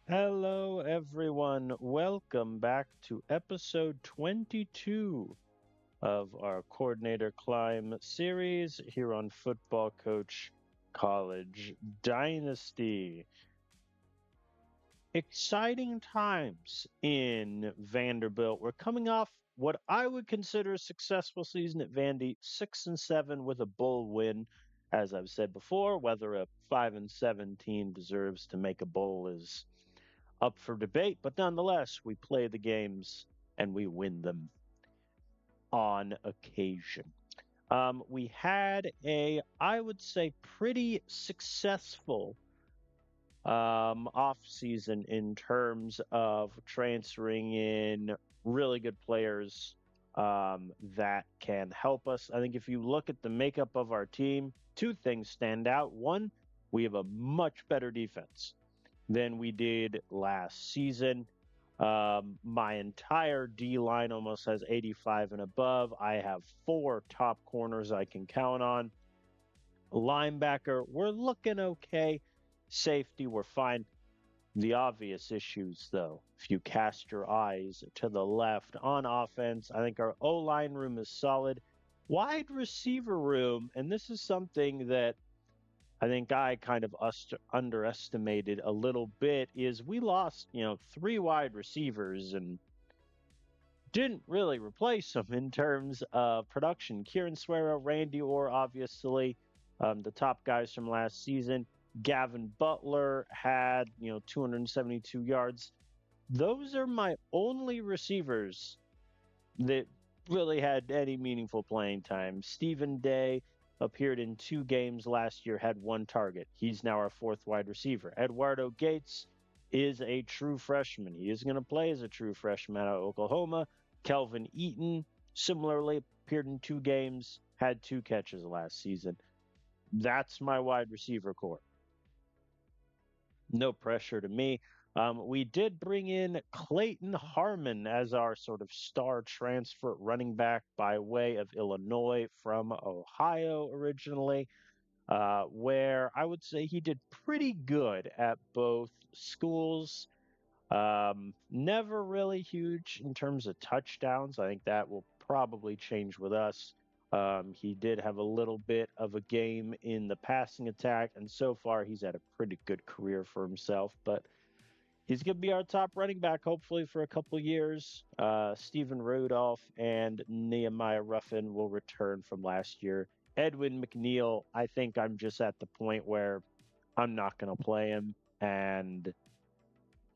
Hello, everyone. Welcome back to episode 22 of our Coordinator Climb series here on Football Coach College Dynasty. Exciting times in Vanderbilt. We're coming off what I would consider a successful season at Vandy, 6-7 with a bowl win. As I've said before, whether a 5-7 team deserves to make a bowl is up for debate, but nonetheless, we play the games and we win them on occasion. We had I would say, pretty successful off season in terms of transferring in really good players that can help us. I think if you look at the makeup of our team, two things stand out. One, we have a much better defense than we did last season. My entire D line almost has 85 and above. I have four top corners I can count on. Linebacker, we're looking okay. Safety, we're fine. The obvious issues, though, if you cast your eyes to the left on offense, I think our O line room is solid. Wide receiver room, and this is something that I think I kind of underestimated a little bit is we lost, three wide receivers and didn't really replace them in terms of production. Kieran Suero, Randy Orr, obviously, the top guys from last season. Gavin Butler had, 272 yards. Those are my only receivers that really had any meaningful playing time. Stephen Day appeared in two games last year, had one target. He's now our fourth wide receiver. Eduardo Gates is a true freshman. He is going to play as a true freshman out of Oklahoma. Kelvin Eaton similarly appeared in two games, had two catches last season. That's my wide receiver core. No pressure to me. We did bring in Clayton Harmon as our sort of star transfer running back by way of Illinois from Ohio originally, where I would say he did pretty good at both schools. Never really huge in terms of touchdowns. I think that will probably change with us. He did have a little bit of a game in the passing attack, and so far he's had a pretty good career for himself. But he's going to be our top running back, hopefully, for a couple years. Stephen Rudolph and Nehemiah Ruffin will return from last year. Edwin McNeil, I think I'm just at the point where I'm not going to play him. And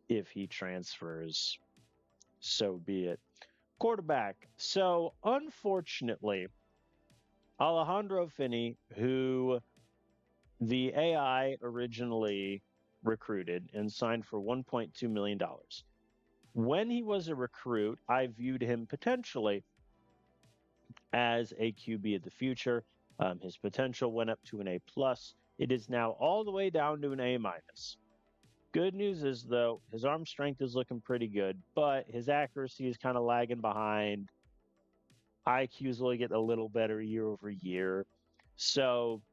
if he transfers, so be it. Quarterback. So, unfortunately, Alejandro Finney, who the AI originally recruited and signed for $1.2 million. When he was a recruit, I viewed him potentially as a QB of the future. His potential went up to an A plus. It is now all the way down to an A minus. Good news is though, his arm strength is looking pretty good, but his accuracy is kind of lagging behind. IQ is only getting a little better year over year. So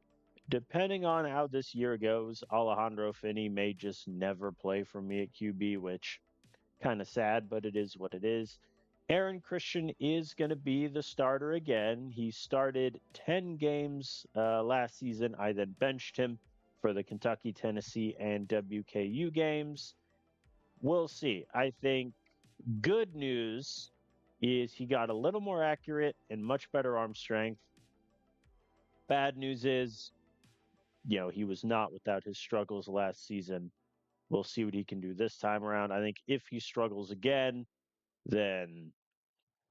depending on how this year goes, Alejandro Finney may just never play for me at QB, which kind of sad, but it is what it is. Aaron Christian is going to be the starter again. He started 10 games last season. I then benched him for the Kentucky, Tennessee, and WKU games. We'll see. I think good news is he got a little more accurate and much better arm strength. Bad news is, he was not without his struggles last season. We'll see what he can do this time around. I think if he struggles again, then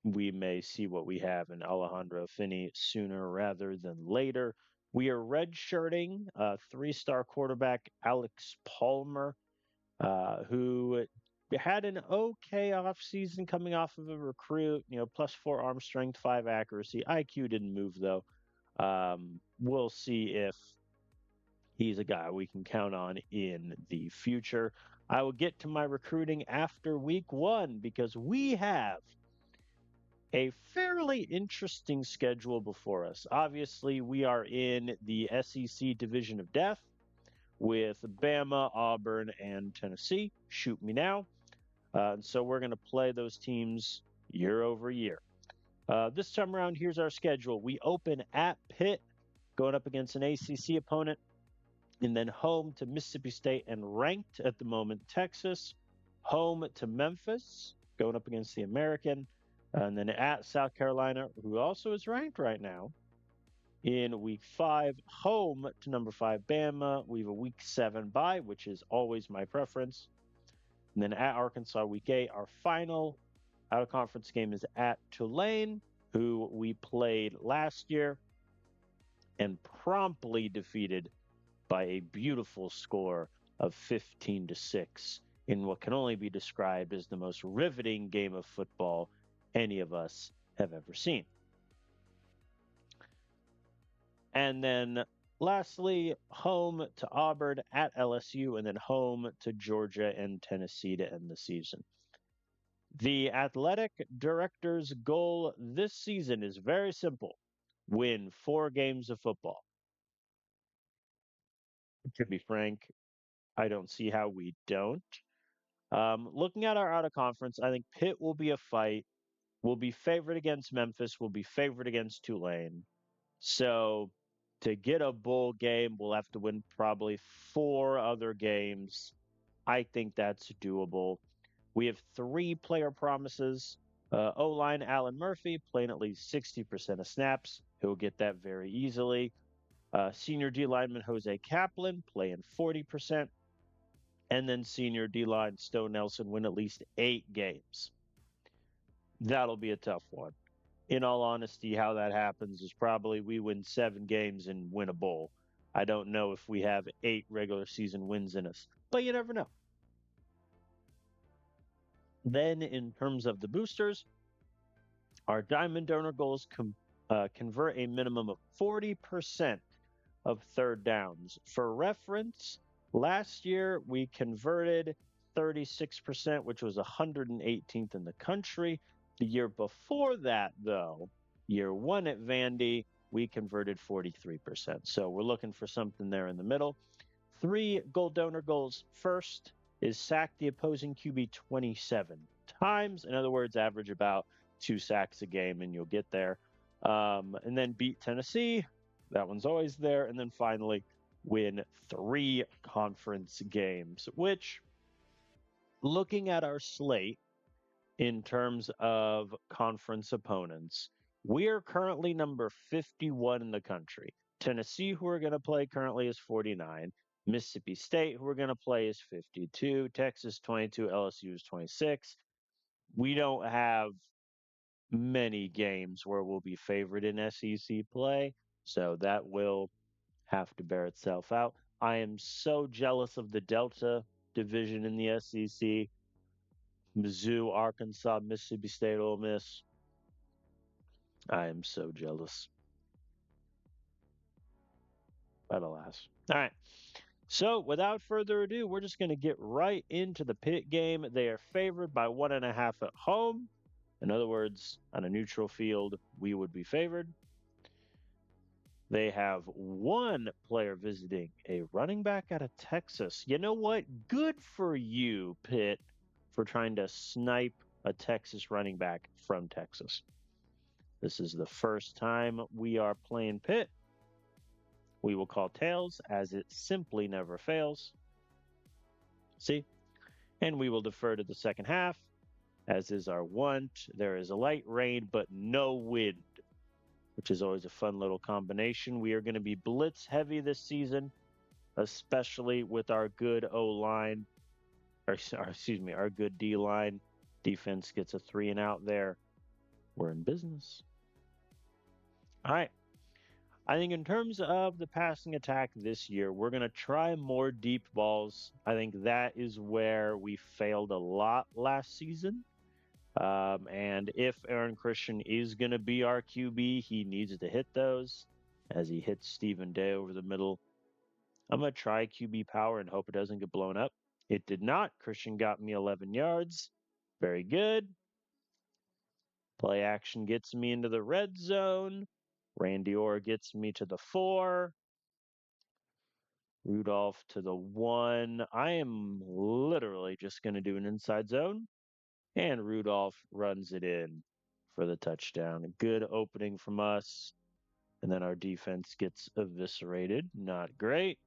we may see what we have in Alejandro Finney sooner rather than later. We are redshirting three-star quarterback Alex Palmer, who had an okay offseason coming off of a recruit, +4 arm strength, 5 accuracy. IQ didn't move, though. We'll see if he's a guy we can count on in the future. I will get to my recruiting after week one because we have a fairly interesting schedule before us. Obviously, we are in the SEC Division of Death. with Bama, Auburn, and Tennessee. Shoot me now. And so we're going to play those teams year over year. This time around, here's our schedule. We open at Pitt, going up against an ACC opponent, and then home to Mississippi State and ranked at the moment Texas, home to Memphis, going up against the American, and then at South Carolina, who also is ranked right now. In week 5, home to number 5 Bama. We have a week 7 bye, which is always my preference. And then at Arkansas, week 8, our final out of conference game is at Tulane, who we played last year and promptly defeated by a beautiful score of 15-6 in what can only be described as the most riveting game of football any of us have ever seen. And then lastly, home to Auburn, at LSU, and then home to Georgia and Tennessee to end the season. The athletic director's goal this season is very simple: win 4 games of football. To be frank, I don't see how we don't. Looking at our out of conference, I think Pitt will be a fight. We'll be favored against Memphis. We'll be favored against Tulane. So to get a bowl game, we'll have to win probably 4 other games. I think that's doable. We have 3 player promises. O-line Alan Murphy playing at least 60% of snaps. He'll get that very easily. Senior D lineman Jose Kaplan playing 40%. And then senior D line Stone Nelson win at least 8 games. That'll be a tough one. In all honesty, how that happens is probably we win 7 games and win a bowl. I don't know if we have 8 regular season wins in us, but you never know. Then, in terms of the boosters, our diamond donor goals convert a minimum of 40% of third downs. For reference, last year we converted 36%, which was 118th in the country. The year before that, though, year 1 at Vandy, we converted 43%. So we're looking for something there in the middle. 3 gold donor goals. First is sack the opposing QB 27 times. In other words, average about 2 sacks a game, and you'll get there. And then beat Tennessee. That one's always there. And then finally, win 3 conference games, which, looking at our slate in terms of conference opponents, we are currently number 51 in the country. Tennessee, who we're going to play currently, is 49. Mississippi State, who we're going to play, is 52. Texas, 22. LSU is 26. We don't have many games where we'll be favored in SEC play, so that will have to bear itself out. I am so jealous of the Delta division in the SEC. Mizzou, Arkansas, Mississippi State, Ole Miss. I am so jealous. But alas. All right. So without further ado, we're just going to get right into the Pitt game. They are favored by 1.5 at home. In other words, on a neutral field, we would be favored. They have 1 player visiting, a running back out of Texas. You know what? Good for you, Pitt, for trying to snipe a Texas running back from Texas. This is the first time we are playing Pitt. We will call tails, as it simply never fails. See? And we will defer to the second half, as is our want. There is a light rain, but no wind, which is always a fun little combination. We are going to be blitz heavy this season, especially with our good O-line, or excuse me, our good D-line. Defense gets a 3 and out there. We're in business. All right. I think in terms of the passing attack this year, we're going to try more deep balls. I think that is where we failed a lot last season. And if Aaron Christian is going to be our QB, he needs to hit those as he hits Stephen Day over the middle. I'm going to try QB power and hope it doesn't get blown up. It did not. Christian got me 11 yards. Very good. Play action gets me into the red zone. Randy Orr gets me to the 4. Rudolph to the 1. I am literally just going to do an inside zone, and Rudolph runs it in for the touchdown. A good opening from us, and then our defense gets eviscerated. Not great.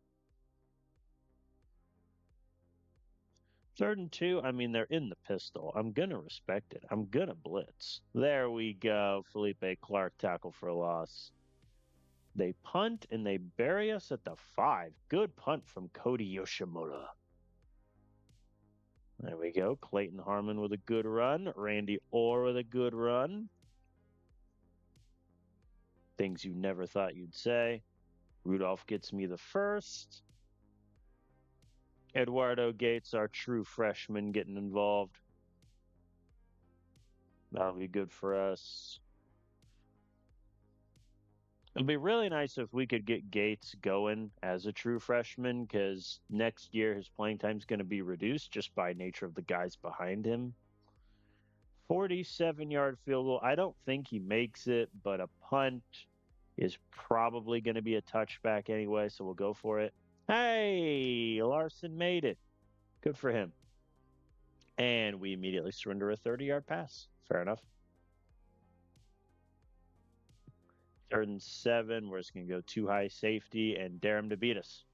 3rd and 2, I mean, they're in the pistol. I'm going to respect it. I'm going to blitz. There we go. Felipe Clark tackle for a loss. They punt and they bury us at the 5. Good punt from Cody Yoshimura. There we go. Clayton Harmon with a good run. Randy Orr with a good run. Things you never thought you'd say. Rudolph gets me the 1st. Eduardo Gates, our true freshman, getting involved. That'll be good for us. It'd be really nice if we could get Gates going as a true freshman, because next year his playing time's going to be reduced just by nature of the guys behind him. 47-yard field goal. I don't think he makes it, but a punt is probably going to be a touchback anyway, so we'll go for it. Hey, Larson made it. Good for him. And we immediately surrender a 30-yard pass. Fair enough. 3rd and 7. We're just going to go too high safety and dare them to beat us.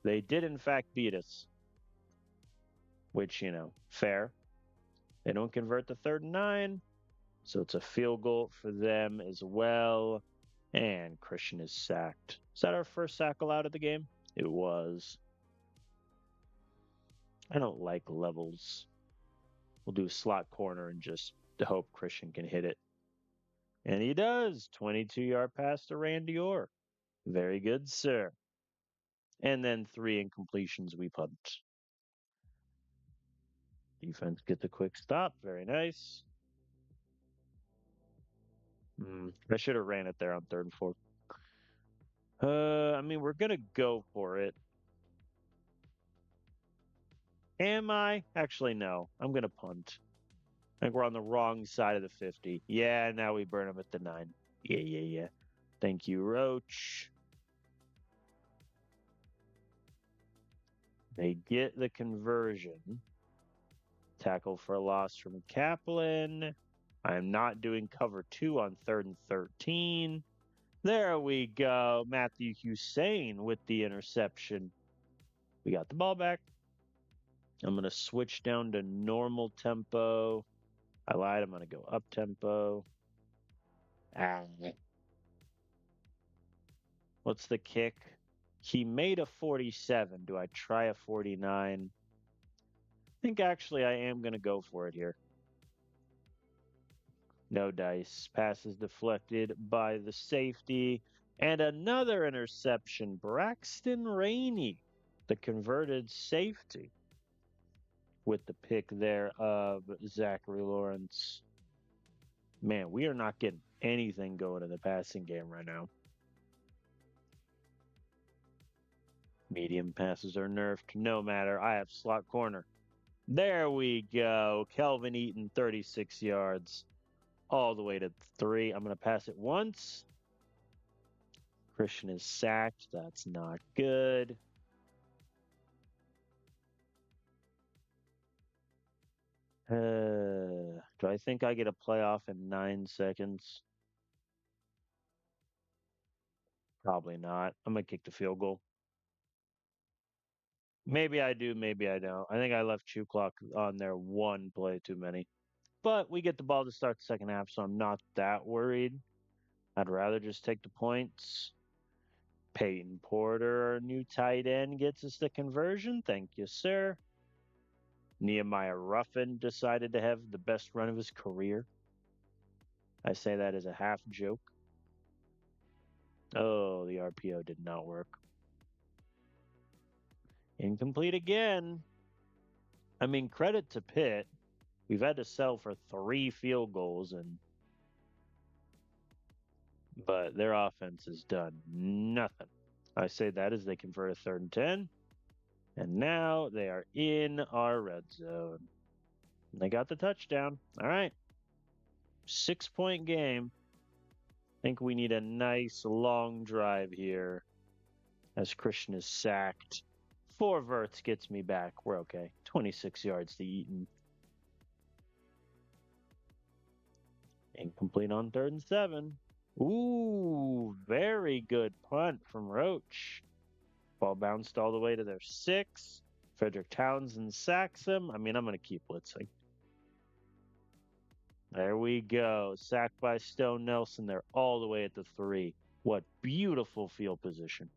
They did, in fact, beat us, which, fair. They don't convert the 3rd and 9, so it's a field goal for them as well. And Christian is sacked. Is that our first sack allowed of the game? It was. I don't like levels. We'll do a slot corner and just hope Christian can hit it. And he does. 22-yard pass to Randy Orr. Very good, sir. And then 3 incompletions we punt. Defense gets a quick stop. Very nice. I should have ran it there on 3rd and 4. I mean, we're going to go for it. Am I? Actually, no. I'm going to punt. I think we're on the wrong side of the 50. Yeah, now we burn them at the 9. Yeah. Thank you, Roach. They get the conversion. Tackle for a loss from Kaplan. I'm not doing cover 2 on 3rd and 13. There we go. Matthew Hussein with the interception. We got the ball back. I'm going to switch down to normal tempo. I lied. I'm going to go up tempo. What's the kick? He made a 47. Do I try a 49? I think actually I am going to go for it here. No dice. Pass is deflected by the safety. And another interception. Braxton Rainey, the converted safety, with the pick there of Zachary Lawrence. Man, we are not getting anything going in the passing game right now. Medium passes are nerfed. No matter. I have slot corner. There we go. Kelvin Eaton, 36 yards. All the way to 3. I'm going to pass it once. Christian is sacked. That's not good. Do I think I get a playoff in 9 seconds? Probably not. I'm going to kick the field goal. Maybe I do, maybe I don't. I think I left Chew Clock on there 1 play too many. But we get the ball to start the second half, so I'm not that worried. I'd rather just take the points. Peyton Porter, our new tight end, gets us the conversion. Thank you, sir. Nehemiah Ruffin decided to have the best run of his career. I say that as a half joke. Oh, the RPO did not work. Incomplete again. I mean, credit to Pitt. We've had to settle for 3 field goals, but their offense has done nothing. I say that as they convert a 3rd and 10. And now they are in our red zone. They got the touchdown. All right. 6-point game. I think we need a nice long drive here as Christian is sacked. 4 verts gets me back. We're okay. 26 yards to Eaton. Incomplete on 3rd and 7. Ooh, very good punt from Roach. Ball bounced all the way to their 6. Frederick Townsend sacks him. I mean, I'm going to keep blitzing. There we go. Sacked by Stone Nelson. They're all the way at the 3. What beautiful field position.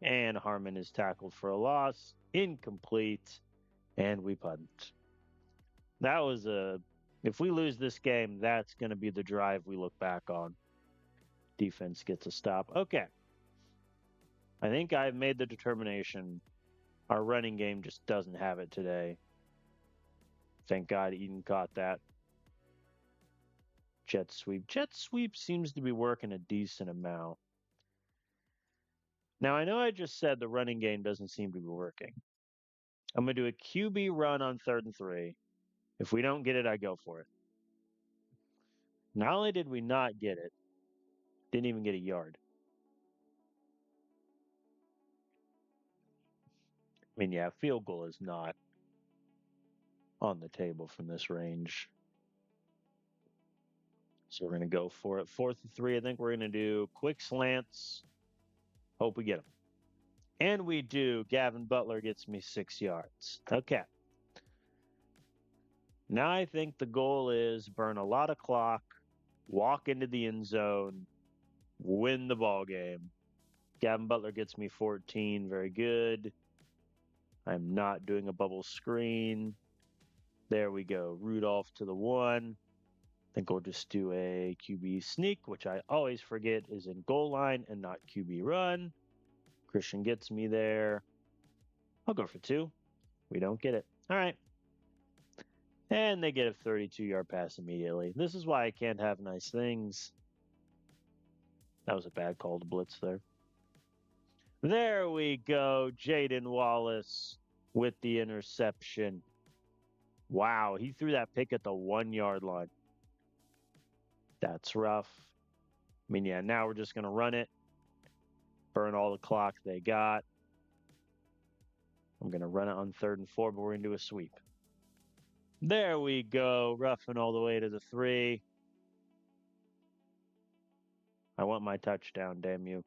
And Harmon is tackled for a loss. Incomplete. And we punt. That was a... If we lose this game, that's going to be the drive we look back on. Defense gets a stop. Okay. I think I've made the determination. Our running game just doesn't have it today. Thank God Eden caught that. Jet sweep. Jet sweep seems to be working a decent amount. Now, I know I just said the running game doesn't seem to be working. I'm going to do a QB run on 3rd and 3. If we don't get it, I go for it. Not only did we not get it, didn't even get a yard. I mean, yeah, field goal is not on the table from this range. So we're going to go for it. 4th and 3, I think we're going to do quick slants. Hope we get them. And we do. Gavin Butler gets me 6 yards. Okay. Now I think the goal is burn a lot of clock, walk into the end zone, win the ball game. Gavin Butler gets me 14. Very good. I'm not doing a bubble screen. There we go. Rudolph to the 1. I think we'll just do a QB sneak, which I always forget is in goal line and not QB run. Christian gets me there. I'll go for 2. We don't get it. All right. And they get a 32-yard pass immediately. This is why I can't have nice things. That was a bad call to blitz there. There we go. Jaden Wallace with the interception. Wow, he threw that pick at the 1-yard line. That's rough. I mean, yeah, now we're just going to run it. Burn all the clock they got. I'm going to run it on 3rd and 4, but we're going to do a sweep. There we go. Roughing all the way to the 3. I want my touchdown, damn you.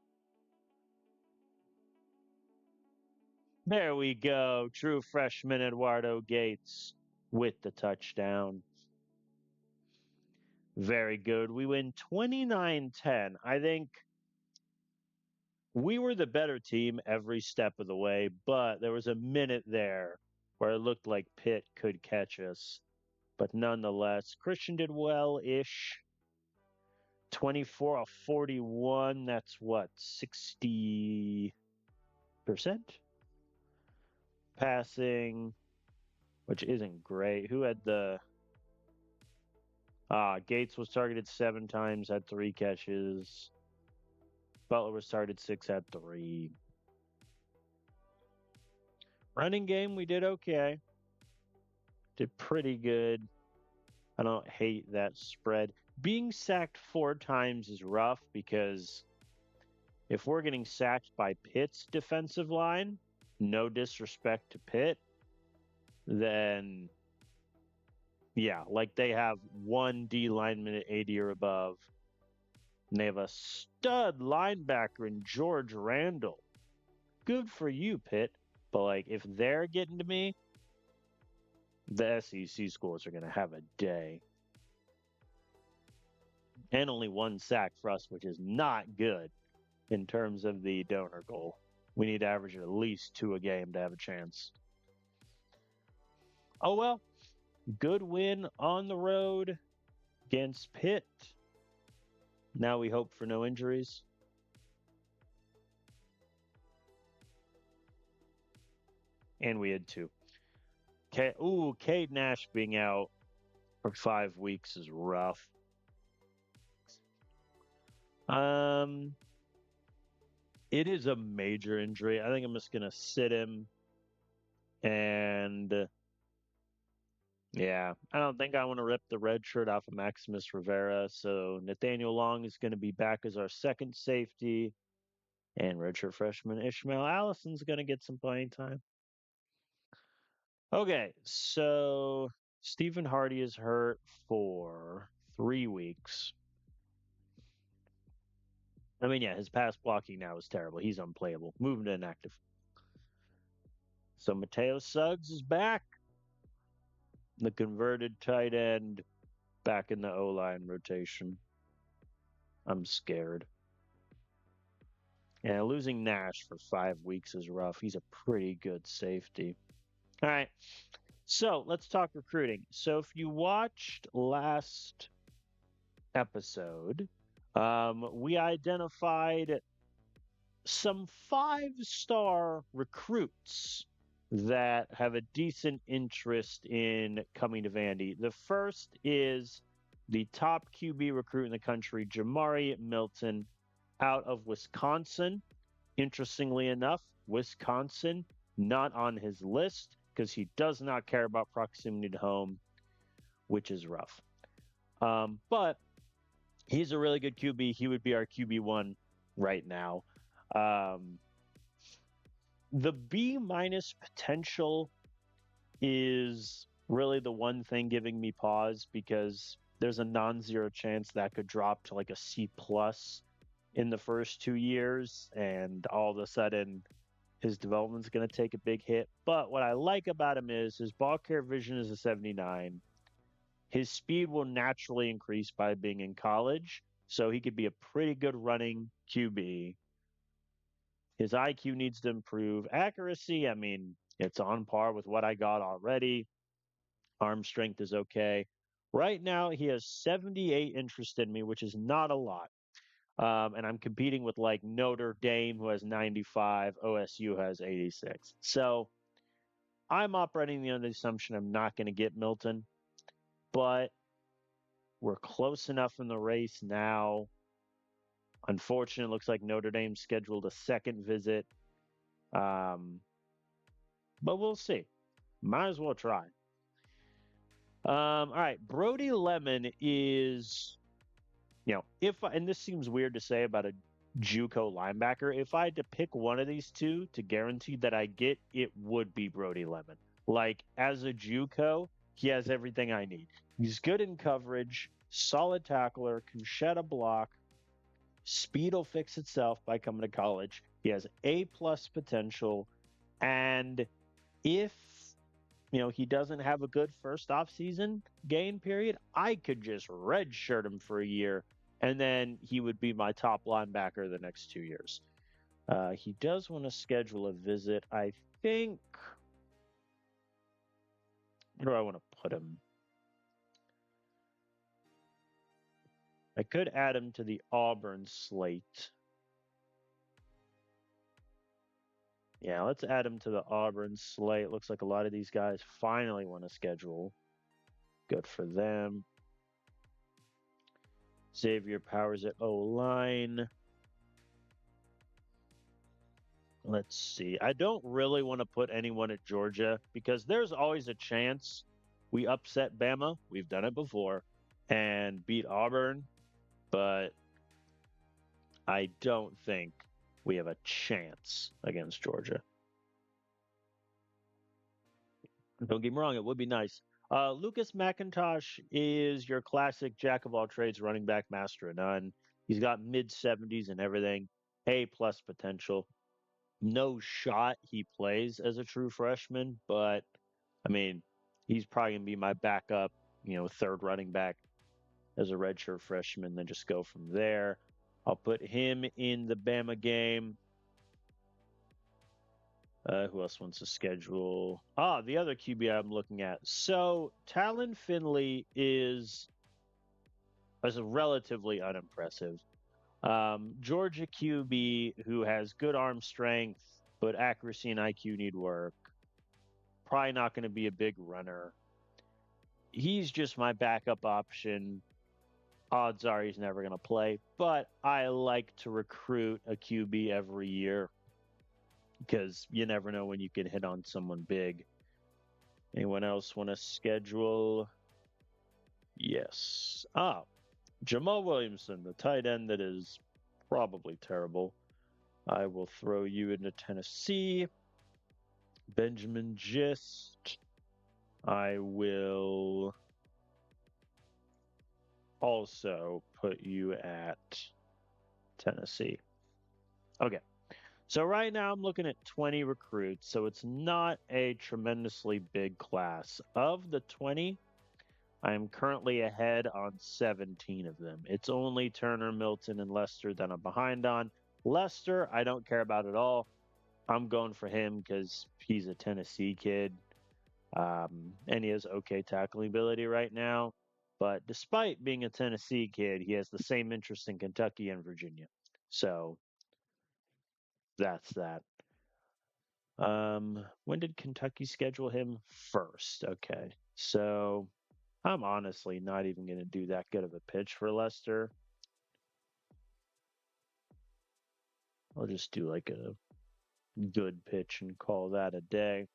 There we go. True freshman Eduardo Gates with the touchdown. Very good. We win 29-10. I think we were the better team every step of the way, but there was a minute there where it looked like Pitt could catch us. But nonetheless, Christian did well-ish. 24 of 41. That's what, 60%? Passing, which isn't great. Who had the... Gates was targeted 7 times, had 3 catches. Butler was targeted 6, had 3. Running game, we did okay. Did pretty good. I don't hate that spread. Being sacked 4 times is rough because if we're getting sacked by Pitt's defensive line, no disrespect to Pitt, then yeah, like they have 1 D lineman at 80 or above. And they have a stud linebacker in George Randall. Good for you, Pitt. But like if they're getting to me, the SEC schools are going to have a day. And only 1 sack for us, which is not good in terms of the donor goal. We need to average at least 2 a game to have a chance. Oh well, good win on the road against Pitt. Now we hope for no injuries. And we had 2. Cade Nash being out for 5 weeks is rough. It is a major injury. I think I'm just gonna sit him, and yeah, I don't think I want to rip the red shirt off of Maximus Rivera. So Nathaniel Long is going to be back as our second safety. And redshirt freshman Ishmael Allison's going to get some playing time. Okay, so Stephen Hardy is hurt for 3 weeks. I mean, yeah, his pass blocking now is terrible. He's unplayable. Moving to inactive. So Mateo Suggs is back. The converted tight end back in the O line rotation. I'm scared. Yeah, losing Nash for 5 weeks is rough. He's a pretty good safety. All right. So let's talk recruiting. So if you watched last episode, we identified some 5-star recruits that have a decent interest in coming to Vandy. The first is the top QB recruit in the country, Jamari Milton, out of Wisconsin. Interestingly enough, Wisconsin not on his list because he does not care about proximity to home, which is rough. But he's a really good QB. He would be our QB1 right now. The B minus potential is really the one thing giving me pause because there's a non-zero chance that could drop to like a C plus in the first 2 years, and all of a sudden his development's going to take a big hit. But what I like about him is his ball care vision is a 79. His speed will naturally increase by being in college, so he could be a pretty good running QB. His IQ needs to improve. Accuracy, I mean, it's on par with what I got already. Arm strength is okay. Right now, he has 78 interest in me, which is not a lot. And I'm competing with like Notre Dame, who has 95, OSU has 86. So I'm operating under the assumption I'm not going to get Milton, but we're close enough in the race now. Unfortunately, it looks like Notre Dame scheduled a second visit. But we'll see. Might as well try. All right. Brody Lemon is, and this seems weird to say about a JUCO linebacker. If I had to pick one of these two to guarantee that I get, it would be Brody Lemon. Like, as a JUCO, he has everything I need. He's good in coverage, solid tackler, can shed a block. Speed will fix itself by coming to college. He has A plus potential, and if he doesn't have a good first off-season gain period, I could just redshirt him for a year, and then he would be my top linebacker the next 2 years. He does want to schedule a visit. I think. Where do I want to put him? I could add him to the Auburn slate. Yeah, let's add him to the Auburn slate. Looks like a lot of these guys finally want to schedule. Good for them. Xavier Powers at O-line. Let's see. I don't really want to put anyone at Georgia because there's always a chance we upset Bama. We've done it before and beat Auburn, but I don't think we have a chance against Georgia. Don't get me wrong, it would be nice. Lucas McIntosh is your classic jack of all trades running back, master of none. He's got mid 70s and everything, A plus potential. No shot he plays as a true freshman, but I mean, he's probably going to be my backup, third running back as a redshirt freshman, then just go from there. I'll put him in the Bama game. Who else wants to schedule? The other QB I'm looking at. So Talon Finley is relatively unimpressive. Georgia QB who has good arm strength, but accuracy and IQ need work. Probably not going to be a big runner. He's just my backup option. Odds are he's never going to play, but I like to recruit a QB every year because you never know when you can hit on someone big. Anyone else want to schedule? Yes. Jamal Williamson, the tight end that is probably terrible. I will throw you into Tennessee. Benjamin Gist. I will also put you at Tennessee. Okay. So right now I'm looking at 20 recruits, so it's not a tremendously big class. Of the 20, I am currently ahead on 17 of them. It's only Turner, Milton, and Lester that I'm behind on. Lester, I don't care about at all. I'm going for him because he's a Tennessee kid, and he has okay tackling ability right now. But despite being a Tennessee kid, he has the same interest in Kentucky and Virginia. So that's that. When did Kentucky schedule him? First. Okay. So I'm honestly not even going to do that good of a pitch for Lester. I'll just do like a good pitch and call that a day.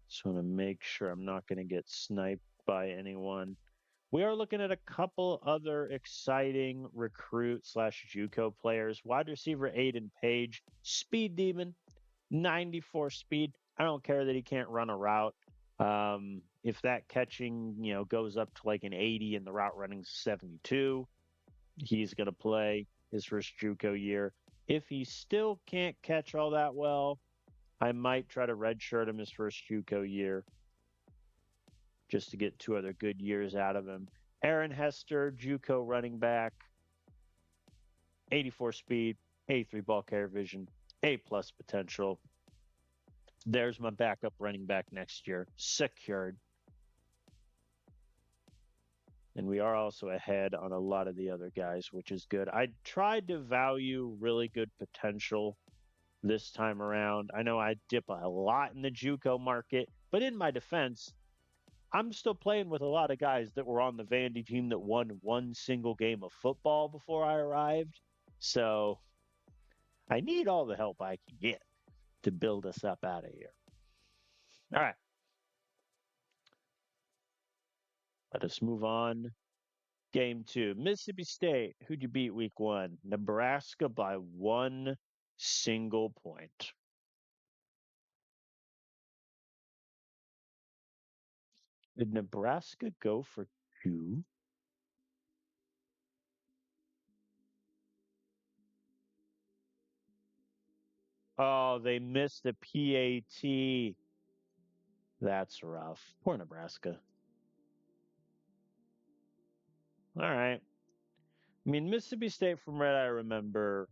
Just want to make sure I'm not going to get sniped by anyone. We are looking at a couple other exciting recruit slash JUCO players. Wide receiver Aiden Page, speed demon, 94 speed. I don't care that he can't run a route. If that catching, goes up to like an 80 and the route running 72, he's going to play his first JUCO year. If he still can't catch all that well, I might try to redshirt him his first JUCO year just to get 2 other good years out of him. Aaron Hester, JUCO running back, 84 speed, 83 ball carrier vision, A plus potential. There's my backup running back next year, secured. And we are also ahead on a lot of the other guys, which is good. I tried to value really good potential this time around. I know I dip a lot in the JUCO market, but in my defense, I'm still playing with a lot of guys that were on the Vandy team that won one single game of football before I arrived. So I need all the help I can get to build us up out of here. All right. Let us move on. Game 2. Mississippi State. Who'd you beat week 1? Nebraska by 1 single point. Did Nebraska go for 2? Oh, they missed the PAT. That's rough. Poor Nebraska. All right. I mean, Mississippi State, from what I remember,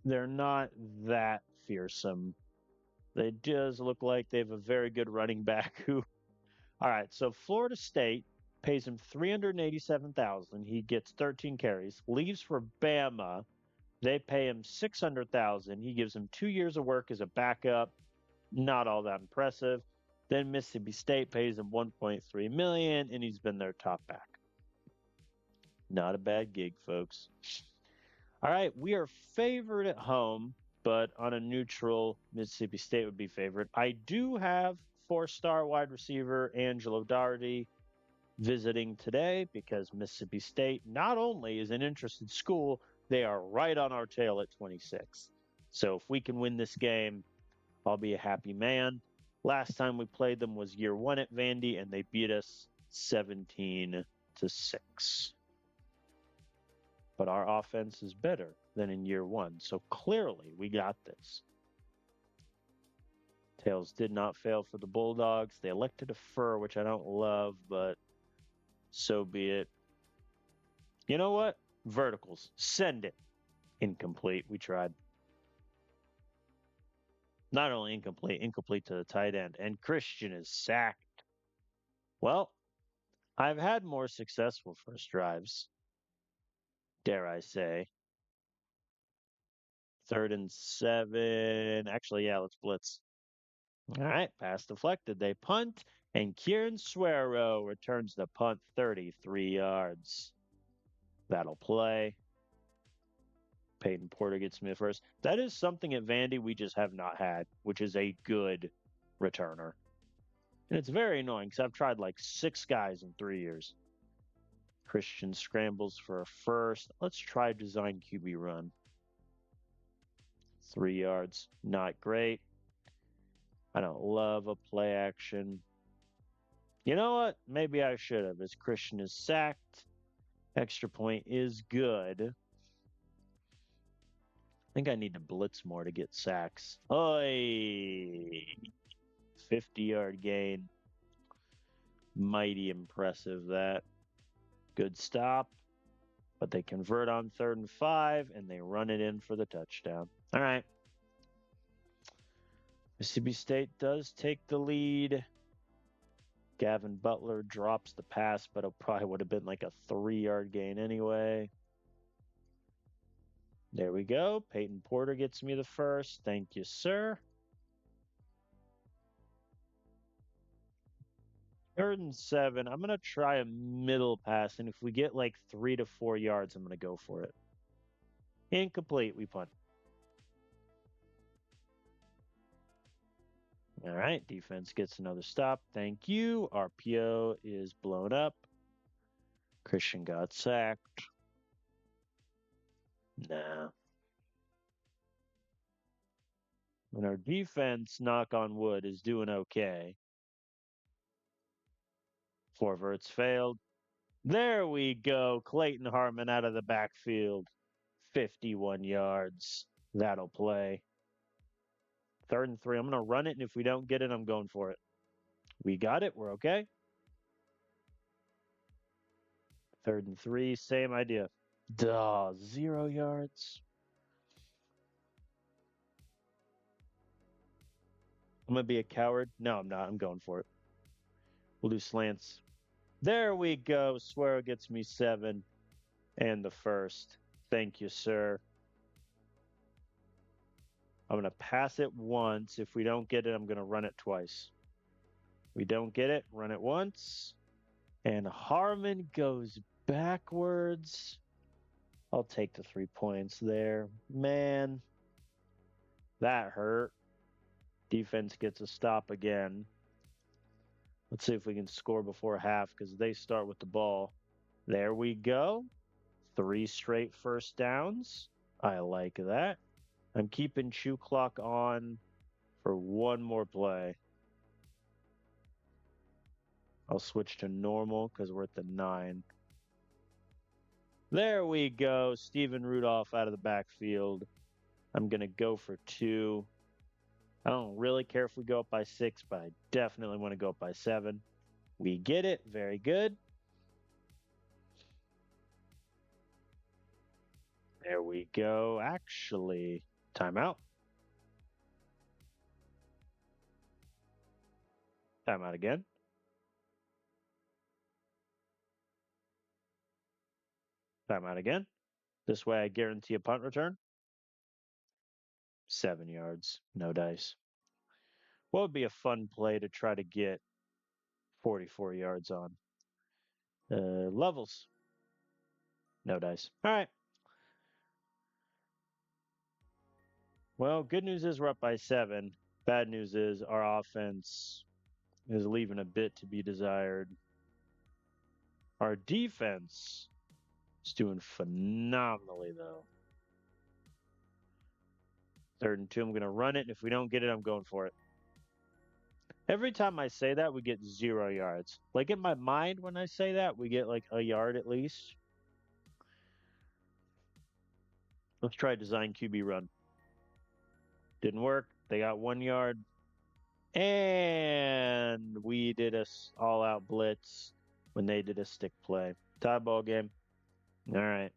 they're not that fearsome. They does look like they have a very good running back who. All right, so Florida State pays him 387,000. He gets 13 carries. Leaves for Bama. They pay him 600,000. He gives him 2 years of work as a backup. Not all that impressive. Then Mississippi State pays him 1.3 million, and he's been their top back. Not a bad gig, folks. All right, we are favored at home, but on a neutral, Mississippi State would be favored. I do have 4-star wide receiver Angelo Doherty visiting today because Mississippi State not only is an interested school, they are right on our tail at 26. So if we can win this game, I'll be a happy man. Last time we played them was year 1 at Vandy, and they beat us 17-6. But our offense is better than in year 1. So clearly we got this. Tails did not fail for the Bulldogs. They elected a fur, which I don't love, but so be it. You know what? Verticals. Send it. Incomplete. We tried. Not only incomplete to the tight end. And Christian is sacked. Well, I've had more successful first drives, dare I say. 3rd and 7. Actually, yeah, let's blitz. All right, pass deflected. They punt, and Kieran Suero returns the punt 33 yards. That'll play. Peyton Porter gets me first. That is something at Vandy we just have not had, which is a good returner. And it's very annoying because I've tried like 6 guys in 3 years. Christian scrambles for a first. Let's try design QB run. 3 yards. Not great. I don't love a play action. You know what? Maybe I should have. As Christian is sacked, extra point is good. I think I need to blitz more to get sacks. Oy! 50-yard gain. Mighty impressive, that. Good stop. But they convert on 3rd and 5, and they run it in for the touchdown. All right. Mississippi State does take the lead. Gavin Butler drops the pass, but it probably would have been like a 3-yard gain anyway. There we go. Peyton Porter gets me the first. Thank you, sir. 3rd and 7. I'm going to try a middle pass, and if we get like 3 to 4 yards, I'm going to go for it. Incomplete. We punt. All right. Defense gets another stop. Thank you. RPO is blown up. Christian got sacked. Nah. And our defense, knock on wood, is doing okay. 4 verts failed. There we go. Clayton Harmon out of the backfield. 51 yards. That'll play. 3rd and 3. I'm going to run it, and if we don't get it, I'm going for it. We got it. We're okay. 3rd and 3. Same idea. Duh, 0 yards. I'm going to be a coward. No, I'm not. I'm going for it. We'll do slants. There we go. Suero gets me 7 and the first. Thank you, sir. I'm going to pass it once. If we don't get it, I'm going to run it twice. We don't get it, run it once. And Harmon goes backwards. I'll take the 3 points there. Man, that hurt. Defense gets a stop again. Let's see if we can score before half because they start with the ball. There we go. 3 straight first downs. I like that. I'm keeping chew clock on for 1 more play. I'll switch to normal because we're at the 9. There we go. Steven Rudolph out of the backfield. I'm going to go for 2. I don't really care if we go up by 6, but I definitely want to go up by 7. We get it. Very good. There we go. Actually, timeout. Timeout again. Timeout again. This way I guarantee a punt return. 7 yards. No dice. What would be a fun play to try to get 44 yards on? Levels. No dice. All right. Well, good news is we're up by 7. Bad news is our offense is leaving a bit to be desired. Our defense is doing phenomenally, though. 3rd and 2, I'm going to run it, and if we don't get it, I'm going for it. Every time I say that, we get 0 yards. Like in my mind, when I say that, we get like a yard at least. Let's try design QB run. Didn't work. They got 1 yard. And we did a all-out blitz when they did a stick play. Tie ball game. All right.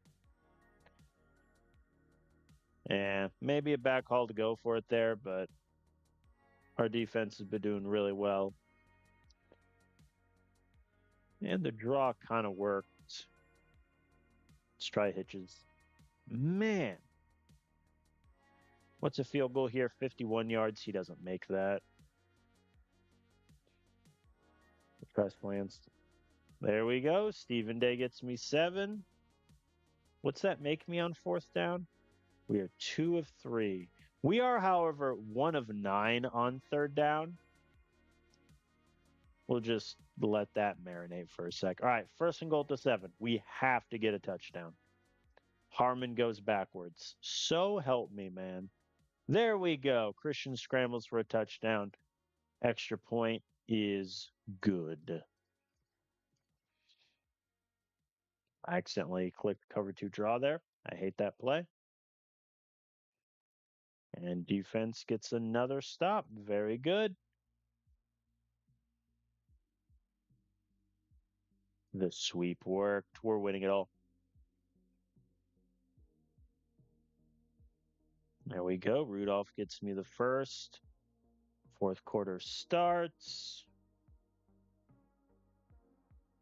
And maybe a back haul to go for it there, but our defense has been doing really well. And the draw kind of worked. Let's try hitches. Man. What's a field goal here? 51 yards. He doesn't make that. Press plans. There we go. Stephen Day gets me 7. What's that make me on 4th down? We are 2 of 3. We are, however, 1 of 9 on 3rd down. We'll just let that marinate for a sec. All right, first and goal to 7. We have to get a touchdown. Harmon goes backwards. So help me, man. There we go. Christian scrambles for a touchdown. Extra point is good. I accidentally clicked cover 2 draw there. I hate that play. And defense gets another stop. Very good. The sweep worked. We're winning it all. There we go. Rudolph gets me the first. Fourth quarter starts.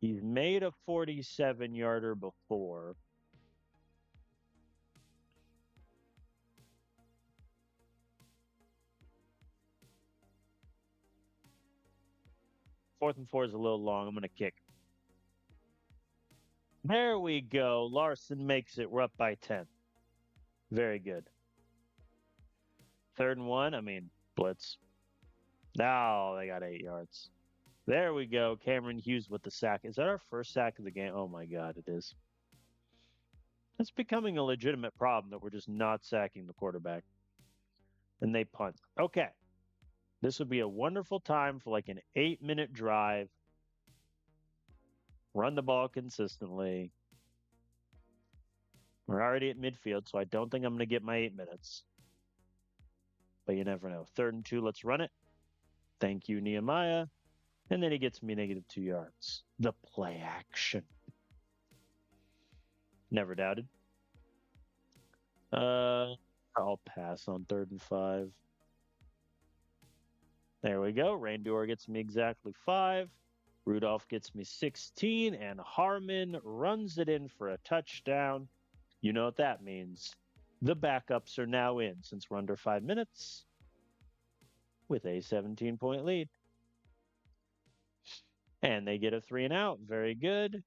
He's made a 47-yarder before. Fourth and 4 is a little long. I'm going to kick. There we go. Larson makes it. We're up by 10. Very good. Third and 1. I mean, blitz. Now they got 8 yards. There we go. Cameron Hughes with the sack. Is that our first sack of the game? Oh my God, it is. It's becoming a legitimate problem that we're just not sacking the quarterback. And they punt. Okay. This would be a wonderful time for like an 8-minute drive. Run the ball consistently. We're already at midfield, so I don't think I'm going to get my 8 minutes. But you never know. Third and 2, let's run it. Thank you, Nehemiah. And then he gets me -2 yards. The play action. Never doubted. I'll pass on 3rd and 5. There we go. Randor gets me exactly 5. Rudolph gets me 16, and Harmon runs it in for a touchdown. You know what that means. The backups are now in since we're under 5 minutes with a 17-point lead. And they get a 3 and out. Very good.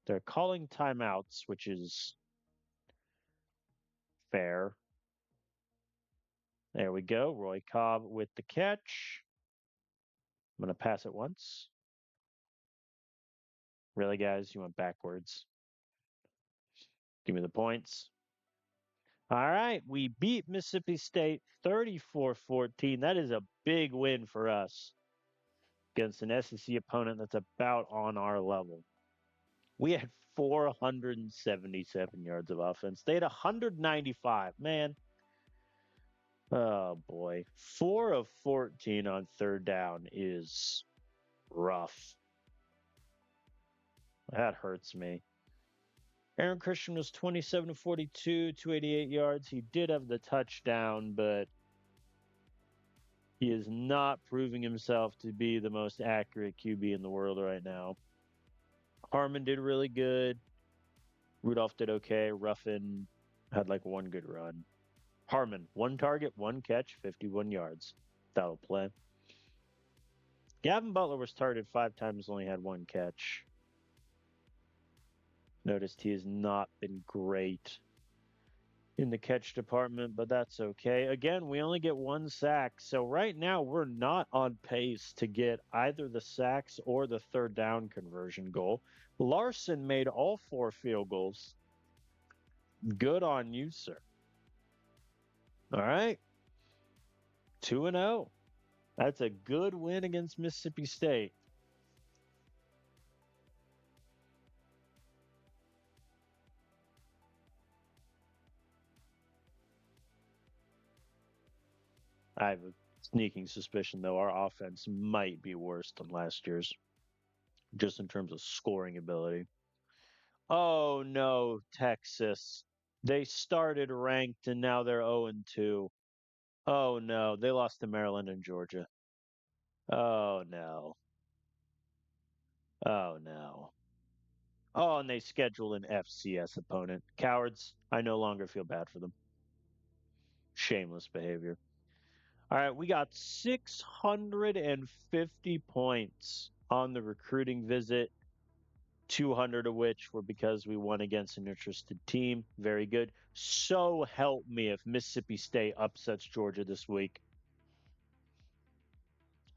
They're calling timeouts, which is fair. There we go. Roy Cobb with the catch. I'm going to pass it once. Really, guys? You went backwards. Give me the points. All right. We beat Mississippi State 34-14. That is a big win for us against an SEC opponent that's about on our level. We had 477 yards of offense. They had 195. Man. Oh, boy. 4 of 14 on 3rd down is rough. That hurts me. Aaron Christian was 27 of 42, 288 yards. He did have the touchdown, but he is not proving himself to be the most accurate QB in the world right now. Harmon did really good. Rudolph did okay. Ruffin had like 1 good run. Harmon, 1 target, 1 catch, 51 yards. That'll play. Gavin Butler was targeted 5 times, only had 1 catch. Noticed he has not been great in the catch department, but that's okay. Again, we only get 1 sack. So right now we're not on pace to get either the sacks or the 3rd down conversion goal. Larson made all 4 field goals. Good on you, sir. All right. 2-0. That's a good win against Mississippi State. I have a sneaking suspicion, though, our offense might be worse than last year's, just in terms of scoring ability. Oh, no, Texas. They started ranked, and now they're 0-2. Oh, no, they lost to Maryland and Georgia. Oh, no. Oh, no. Oh, and they scheduled an FCS opponent. Cowards, I no longer feel bad for them. Shameless behavior. All right, we got 650 points on the recruiting visit, 200 of which were because we won against an interested team. Very good. So help me if Mississippi State upsets Georgia this week.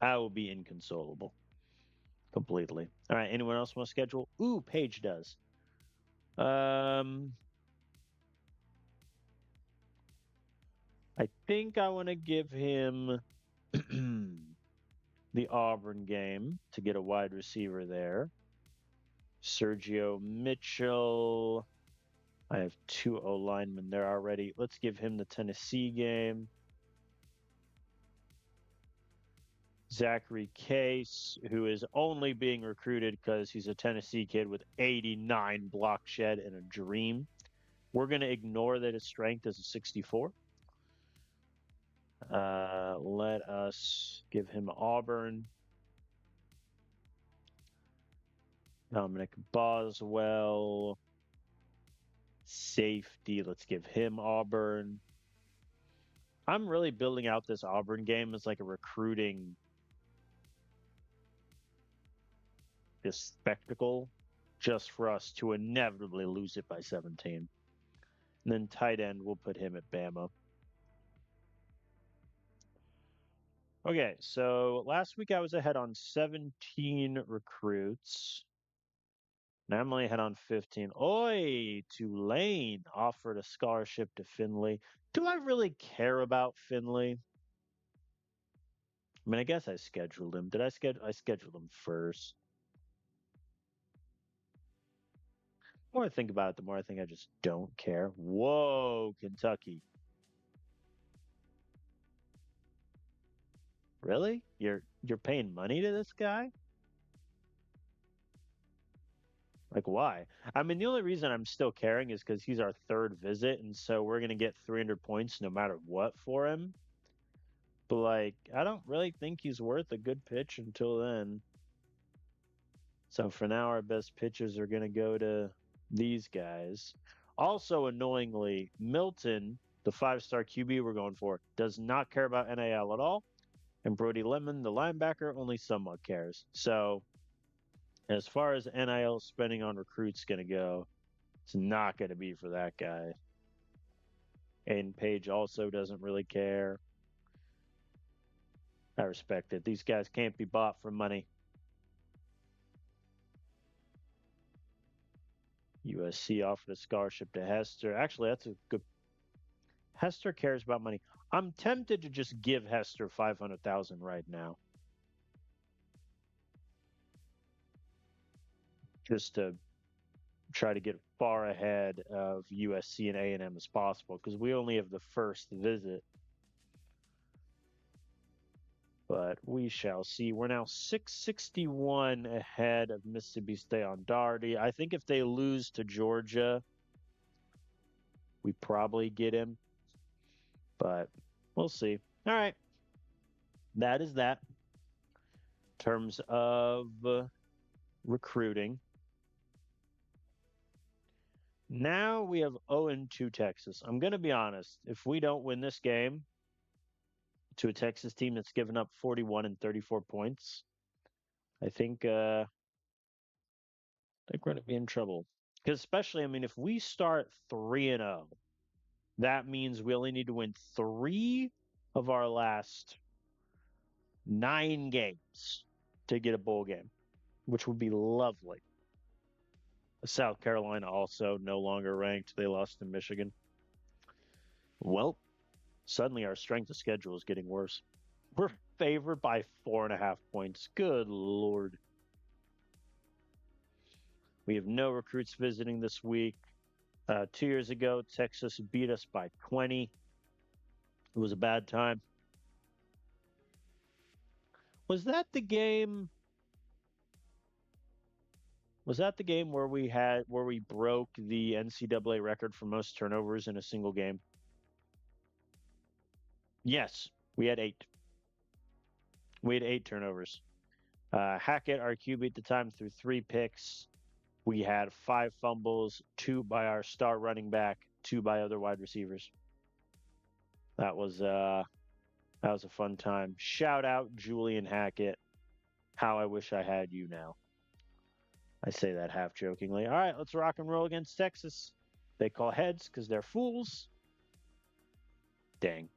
I will be inconsolable completely. All right. Anyone else want to schedule? Ooh, Paige does. Um, I think I want to give him the Auburn game to get a wide receiver there. Sergio Mitchell. I have two O linemen there already. Let's give him the Tennessee game. Zachary Case, who is only being recruited because he's a Tennessee kid with 89 block shed and a dream. We're going to ignore that his strength is a 64. Let us give him Auburn. Dominic Boswell. Safety. Let's give him Auburn. I'm really building out this Auburn game as like a recruiting this spectacle just for us to inevitably lose it by 17. And then tight end, we'll put him at Bama. Okay, so last week I was ahead on 17 recruits. Now I'm only ahead on 15. Oi, Tulane offered a scholarship to Finley. Do I really care about Finley? I mean, I guess I scheduled him. Did I schedule? I scheduled him first. The more I think about it, the more I think I just don't care. Whoa, Kentucky. Really? You're paying money to this guy? Like why? I mean, the only reason I'm still caring is because he's our third visit, and so we're gonna get 300 points no matter what for him. But like, I don't really think he's worth a good pitch until then. So for now, our best pitchers are gonna go to these guys. Also, annoyingly, Milton, the five-star QB we're going for, does not care about NIL at all. And Brody Lemon, the linebacker, only somewhat cares. So as far as NIL spending on recruits going to go, it's not going to be for that guy. Aiden Page also doesn't really care. I respect it. These guys can't be bought for money. USC offered a scholarship to Hester. Actually, that's a good. Hester cares about money. I'm tempted to just give Hester 500,000 right now, just to try to get far ahead of USC and A&M as possible because we only have the first visit. But we shall see. We're now 661 ahead of Mississippi State on Doherty. I think if they lose to Georgia, we probably get him, but we'll see. All right. That is that. In terms of recruiting. Now we have 0-2 Texas. I'm going to be honest. If we don't win this game to a Texas team that's given up 41 and 34 points, I think we're going to be in trouble. Because especially, I mean, if we start 3-0, that means we only need to win 3 of our last 9 games to get a bowl game, which would be lovely. South Carolina also no longer ranked. They lost to Michigan. Well, suddenly our strength of schedule is getting worse. We're favored by 4.5 points. Good Lord. We have no recruits visiting this week. 2 years ago, Texas beat us by 20. It was a bad time. Was that the game? Was that the game where we broke the NCAA record for most turnovers in a single game? Yes, we had 8. We had 8 turnovers. Hackett, our QB at the time, threw 3 picks. We had 5 fumbles, 2 by our star running back, 2 by other wide receivers. That was a fun time. Shout out Julian Hackett. How I wish I had you now. I say that half jokingly. All right, let's rock and roll against Texas. They call heads because they're fools. Dang.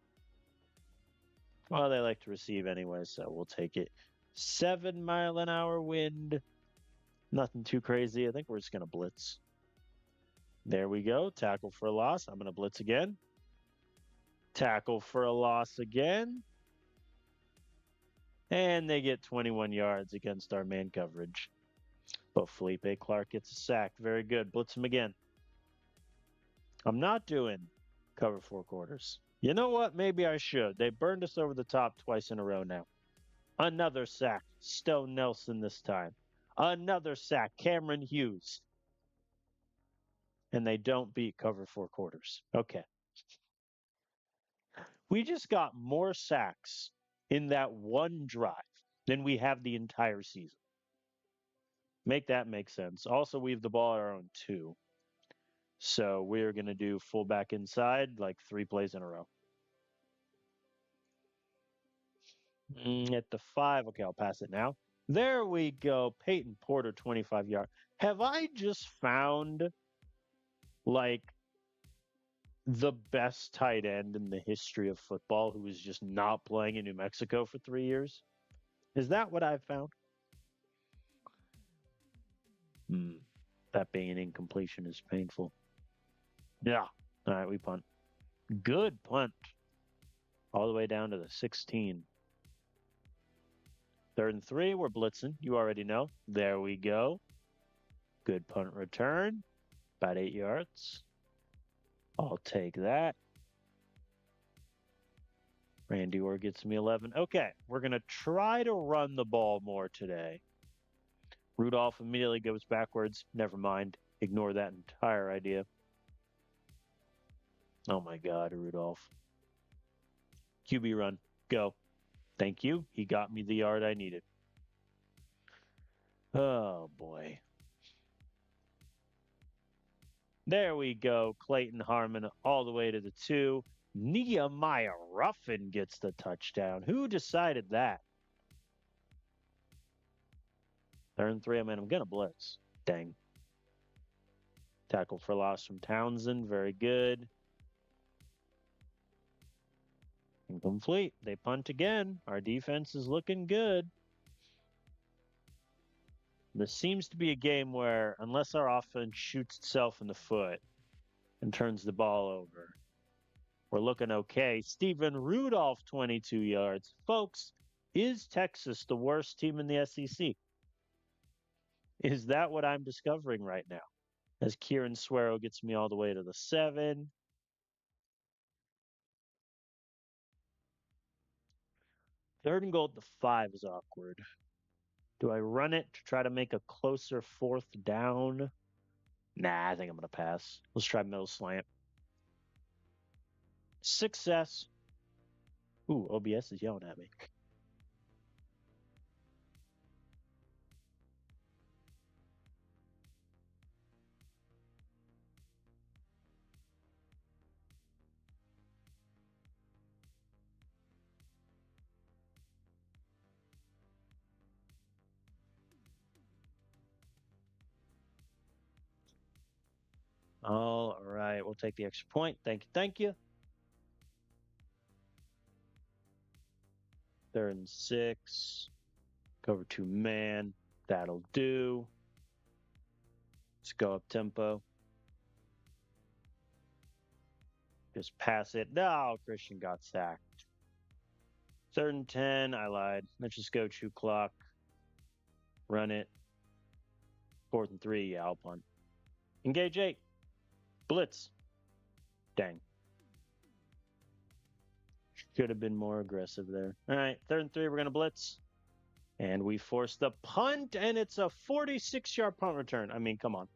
Well, they like to receive anyway, so we'll take it. 7-mile-an-hour wind. Nothing too crazy. I think we're just going to blitz. There we go. Tackle for a loss. I'm going to blitz again. Tackle for a loss again. And they get 21 yards against our man coverage. But Felipe Clark gets a sack. Very good. Blitz him again. I'm not doing cover 4 quarters. You know what? Maybe I should. They burned us over the top twice in a row now. Another sack. Stone Nelson this time. Another sack. Cameron Hughes. And they don't beat cover 4 quarters. Okay. We just got more sacks in that one drive than we have the entire season. Make that make sense. Also, we have the ball at our own 2. So we're going to do fullback inside like 3 plays in a row. At the 5. Okay, I'll pass it now. There we go. Peyton Porter, 25 yard. Have I just found like the best tight end in the history of football who is just not playing in New Mexico for 3 years? Is that what I've found? That being an incompletion is painful. Yeah. All right, we punt. Good punt. All the way down to the 16. 3rd and 3, we're blitzing. You already know. There we go. Good punt return. About 8 yards. I'll take that. Randy Orr gets me 11. Okay, we're going to try to run the ball more today. Rudolph immediately goes backwards. Never mind. Ignore that entire idea. Oh my God, Rudolph. QB run. Go. Thank you. He got me the yard I needed. Oh boy. There we go. Clayton Harmon all the way to the 2. Nehemiah Ruffin gets the touchdown. Who decided that? 3rd and 3. I mean, I'm going to blitz. Dang. Tackle for loss from Townsend. Very good. Incomplete. They punt again. Our defense is looking good. This seems to be a game where, unless our offense shoots itself in the foot and turns the ball over, we're looking okay. Stephen Rudolph, 22 yards. Folks, is Texas the worst team in the SEC? Is that what I'm discovering right now? As Kieran Swerow gets me all the way to the 7. Third and goal at the 5 is awkward. Do I run it to try to make a closer 4th down? Nah, I think I'm going to pass. Let's try middle slant. Success. Ooh, OBS is yelling at me. All right, we'll take the extra point. Thank you, thank you. 3rd and 6. Cover 2 man. That'll do. Let's go up tempo. Just pass it. No, Christian got sacked. 3rd and 10. I lied. Let's just go chew clock. Run it. 4th and 3. Yeah, I'll punt. Engage 8. Blitz. Dang. Should have been more aggressive there. All right, 3rd and 3. We're going to blitz. And we force the punt, and it's a 46-yard punt return. I mean, come on.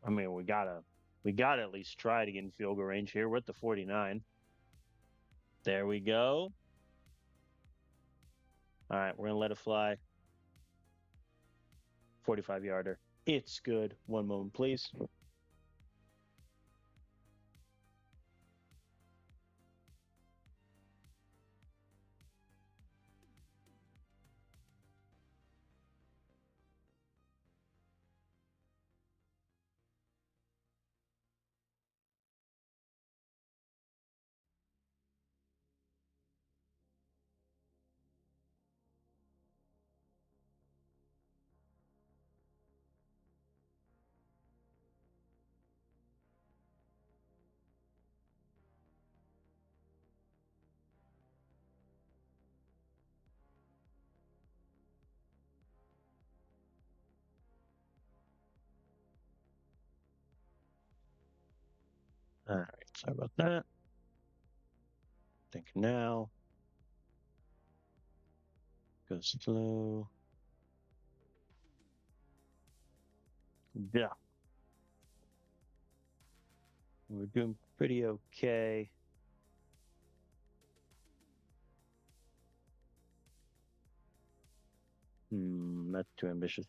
I mean, we gotta at least try to get in field goal range here. We're at the 49. There we go. All right, we're gonna let it fly. 45-yarder. It's good. One moment, please. All right, sorry about that. Think now. Go slow. Yeah, we're doing pretty okay. That's too ambitious.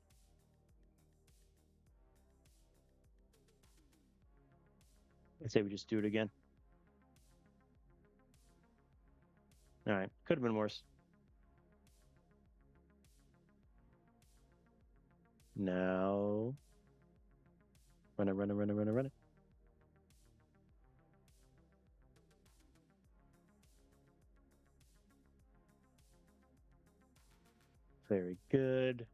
I say we just do it again. All right, could have been worse. Now, run it, run it, run it, run it, run it. Very good.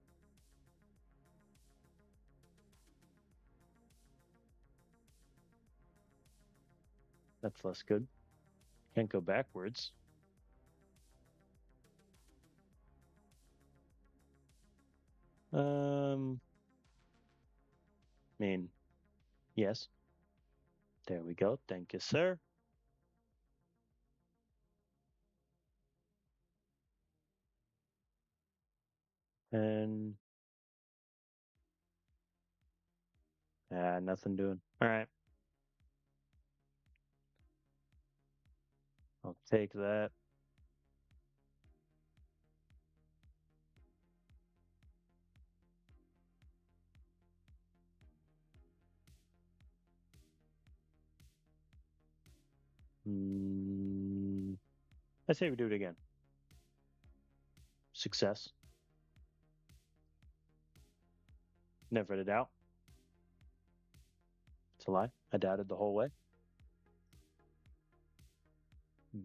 That's less good. Can't go backwards. I mean, yes. There we go. Thank you, sir. And nothing doing. All right, I'll take that. Mm, I say we do it again. Success. Never a doubt. It's a lie. I doubted the whole way.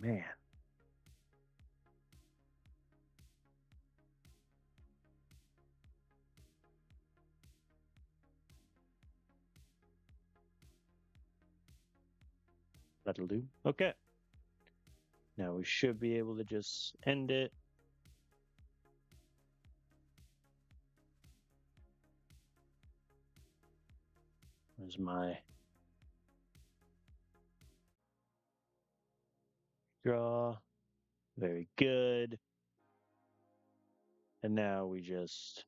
Man, that'll do. Okay. Now we should be able to just end it. There's my draw. Very good. And now we just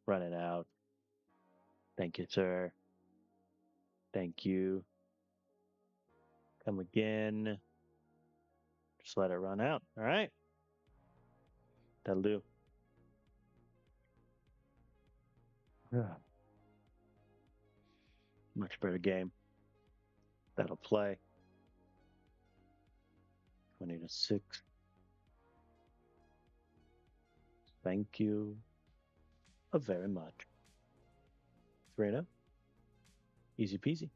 run it out. Thank you, sir. Thank you. Come again. Just let it run out. All right. That'll do. Yeah. Much better game. That'll play. 20-6. Thank you very much. 3-0. Easy peasy.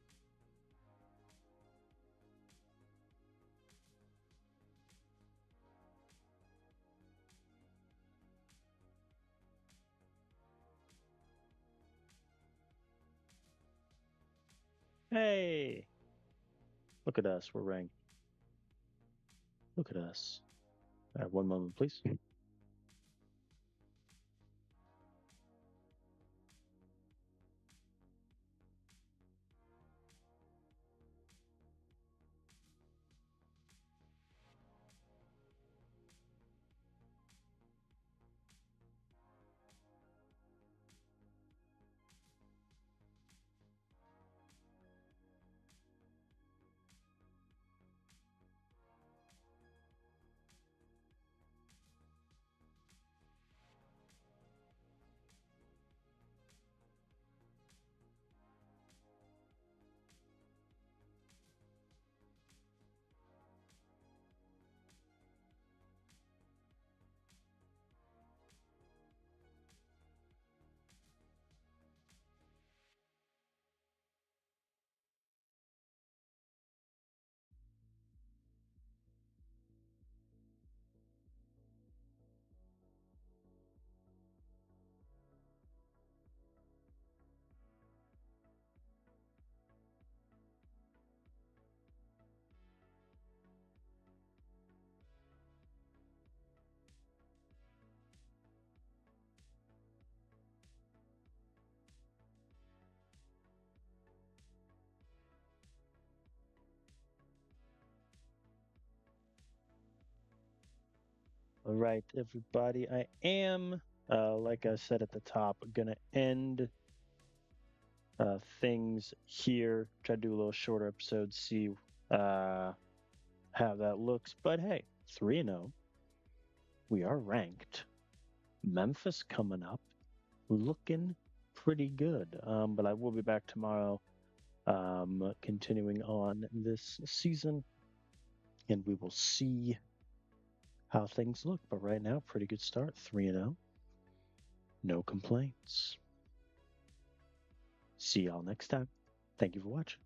Hey, look at us. We're ranked. Look at us. One moment, please. All right, everybody. I am, like I said at the top, gonna end things here. Try to do a little shorter episode, see uh, how that looks. But hey, 3-0. We are ranked. Memphis coming up, looking pretty good. But I will be back tomorrow, continuing on this season, and we will see how things look. But right now, pretty good start. 3-0. No complaints. See y'all next time. Thank you for watching.